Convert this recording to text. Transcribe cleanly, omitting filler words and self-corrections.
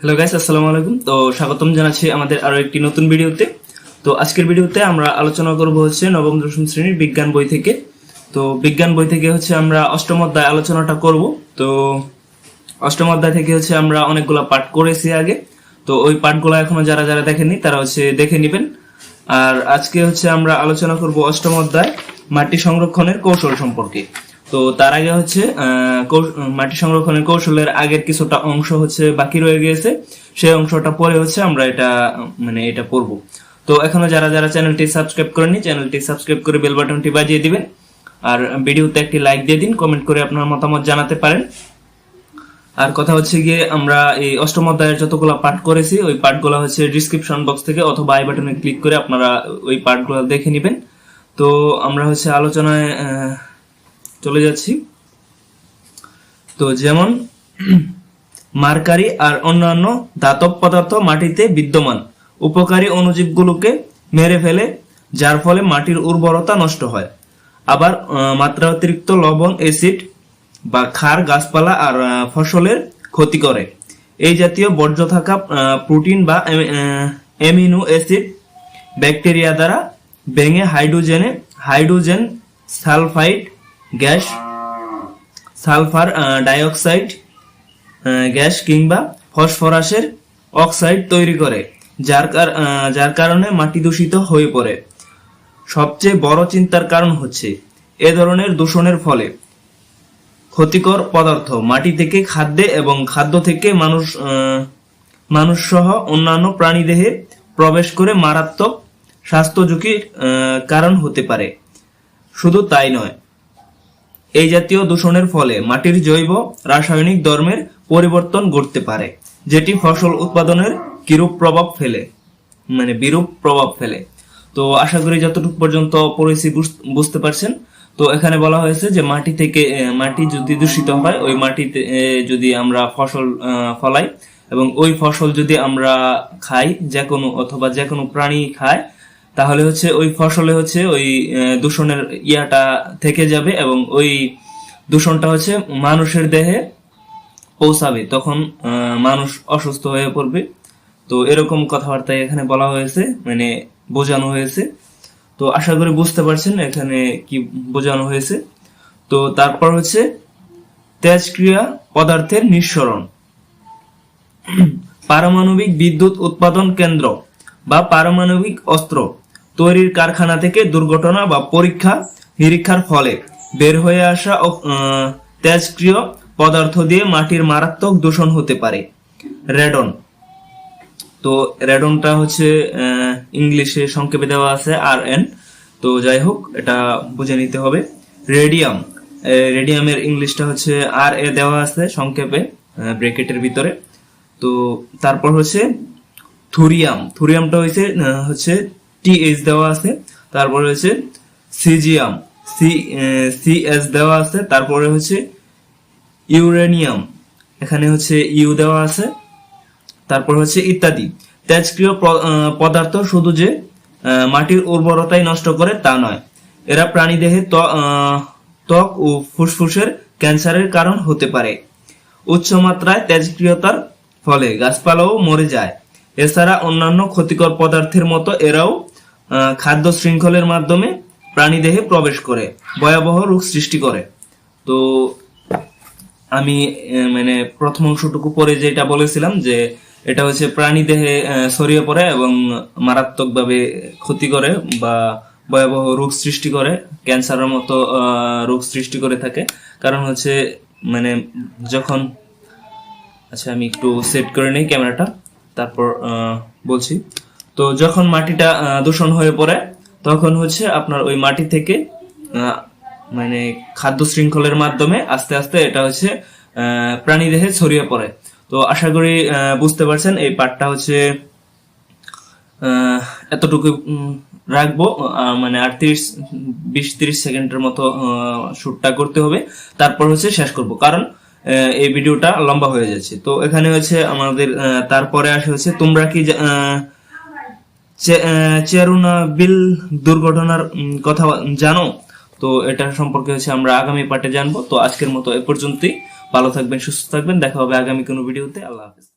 Hello guys, আসসালামু আলাইকুম। তো স্বাগতম জানাচ্ছি আমাদের আরো একটি নতুন ভিডিওতে। তো আজকের ভিডিওতে আমরা আলোচনা করব হচ্ছে নবম দশম শ্রেণীর বিজ্ঞান বই থেকে। তো বিজ্ঞান বই থেকে হচ্ছে আমরা অষ্টম অধ্যায় আলোচনাটা করব। তো অষ্টম অধ্যায় থেকে হচ্ছে আমরা অনেকগুলো পাঠ করেছি আগে। তো ওই পাঠগুলো এখনো যারা যারা দেখেননি তারা হচ্ছে দেখে নেবেন। আর আজকে হচ্ছে আমরা আলোচনা করব অষ্টম অধ্যায় মাটি সংরক্ষণের কৌশল সম্পর্কে। তো তার আগে হচ্ছে মাটি সংরক্ষণের কৌশলের আগের কিছুটা অংশ হচ্ছে বাকি রয়ে গিয়েছে, সেই অংশটা পরে হচ্ছে আমরা এটা পড়বো। তো এখনো যারা যারা চ্যানেলটি সাবস্ক্রাইব করেননি, চ্যানেলটি সাবস্ক্রাইব করে বেল বাটনটি বাজিয়ে দিবেন। আর ভিডিওতে একটি লাইক দিয়ে দিন, কমেন্ট করে আপনার মতামত জানাতে পারেন। আর কথা হচ্ছে গিয়ে আমরা এই অষ্টম অধ্যায়ের যতগুলো পাঠ করেছি ওই পাঠগুলো হচ্ছে ডিসক্রিপশন বক্স থেকে অথবা আই বাটনে ক্লিক করে আপনারা ওই পাঠগুলো দেখে নেবেন। তো আমরা হচ্ছে আলোচনায় চলে যাচ্ছি। তো যেমন মার্কারি আর অন্যান্য ধাতব পদার্থ মাটিতে বিদ্যমান উপকারী অণুজীবগুলোকে মেরে ফেলে, যার ফলে মাটির উর্বরতা নষ্ট হয়। আবার মাত্রা অতিরিক্ত লবণ, অ্যাসিড বা ক্ষার গাছপালা আর ফসলের ক্ষতি করে। এই জাতীয় বর্জ্য থাকা প্রোটিন বা অ্যামিনো অ্যাসিড ব্যাকটেরিয়া দ্বারা ভেঙে hydrogen sulphide gas, sulphur dioxide gas কিংবা ফসফরাসের অক্সাইড তৈরি করে, যার কারণে মাটি দূষিত হয়ে পড়ে। সবচেয়ে বড় চিন্তার কারণ হচ্ছে এ ধরনের দূষণের ফলে ক্ষতিকর পদার্থ মাটি থেকে খাদ্যে এবং খাদ্য থেকে মানুষ সহ অন্যান্য প্রাণীদেহে প্রবেশ করে মারাত্মক স্বাস্থ্য ঝুঁকির কারণ হতে পারে। শুধু তাই নয়, এই জাতীয় দূষণের ফলে মাটির জৈব রাসায়নিক ধর্মের পরিবর্তন ঘটতে পারে, যেটি ফসল উৎপাদনের বিরূপ প্রভাব ফেলে। তো আশা করি যতটুকু পর্যন্ত পড়েছি বুঝতে পারছেন। তো এখানে বলা হয়েছে যে মাটি যদি দূষিত হয়, ওই মাটিতে যদি আমরা ফসল ফলাই এবং ওই ফসল যদি আমরা খাই, যে কোনো প্রাণী খায়, তাহলে হচ্ছে ওই ফসলে হচ্ছে ওই দূষণের ইয়াটা থেকে যাবে এবং ওই দূষণটা হচ্ছে মানুষের দেহে পৌঁছাবে, তখন মানুষ অসুস্থ হয়ে পড়বে। তো এরকম কথাবার্তায় এখানে বলা হয়েছে, বোঝানো হয়েছে। তো আশা করি বুঝতে পারছেন এখানে কি বোঝানো হয়েছে। তো তারপর হচ্ছে তেজক্রিয়া পদার্থের নিঃসরণ। পারমাণবিক বিদ্যুৎ উৎপাদন কেন্দ্র বা পারমাণবিক অস্ত্র তৈরির কারখানা থেকে দুর্ঘটনা বা পরীক্ষা নিরীক্ষার ফলে বের হয়ে আসা তেজক্রিয় পদার্থ দিয়ে মাটির মারাত্মক দূষণ হতে পারে। রেডন। তো রেডনটা হচ্ছে ইংলিশে সংক্ষেপে দেওয়া আছে RN। তো যাই হোক, এটা বুঝে নিতে হবে। রেডিয়ামের ইংলিশটা হচ্ছে RA দেওয়া আছে সংক্ষেপে ব্র্যাকেটের ভিতরে। তো তারপর হচ্ছে থুরিয়ামটা হচ্ছে TH দেওয়া আছে। তারপরে হচ্ছে সিজিয়াম, CS দেওয়া আছে। তারপরে হচ্ছে ইউরেনিয়াম, এখানে হচ্ছে ইউ দেওয়া আছে। তারপর হচ্ছে ইত্যাদি। তেজক্রিয় পদার্থ শুধু যে মাটির উর্বরতাই নষ্ট করে তা নয়, এরা প্রাণীদেহে ত্বক ও ফুসফুসের ক্যান্সারের কারণ হতে পারে। উচ্চ মাত্রায় তেজক্রিয়তার ফলে গাছপালাও মরে যায়। এছাড়া অন্যান্য ক্ষতিকর পদার্থের মতো এরাও খাদ্য শৃঙ্খলের মাধ্যমে প্রাণীদেহে প্রবেশ করে ভয়াবহ রোগ সৃষ্টি করে। তো আমি প্রথম অংশটুকু পরে যেটা বলেছিলাম যে এটা হচ্ছে প্রাণীদেহে ছড়িয়ে পড়ে এবং মারাত্মকভাবে ক্ষতি করে বা ভয়াবহ রোগ সৃষ্টি করে, ক্যান্সারের মতো রোগ সৃষ্টি করে থাকে। কারণ হচ্ছে যখন আমি একটু সেট করে নিই ক্যামেরাটা, তারপর বলছি। তো যখন মাটিটা দূষণ হয়ে পড়ে, তখন হচ্ছে আপনার ওই মাটি থেকে খাদ্য শৃঙ্খলের মাধ্যমে আস্তে আস্তে এটা হচ্ছে প্রাণীদেহে ছড়িয়ে পড়ে। তো আশা করি বুঝতে পারছেন। এই পার্টটা হচ্ছে এতটুকু রাখবো, আর 20-30 সেকেন্ডের মতো শুটটা করতে হবে, তারপর হচ্ছে শেষ করব, কারণ এই ভিডিওটা লম্বা হয়ে যাচ্ছে। তো এখানে হচ্ছে আমাদের তারপরে আসে হচ্ছে তোমরা কি চেরনোবিল দুর্ঘটনার কথা জানো? তো এটা সম্পর্কে হচ্ছে আমরা আগামী পার্টে জানবো। তো আজকের মতো এ পর্যন্তই। ভালো থাকবেন, সুস্থ থাকবেন, দেখা হবে আগামী কোনো ভিডিওতে। আল্লাহ হাফেজ।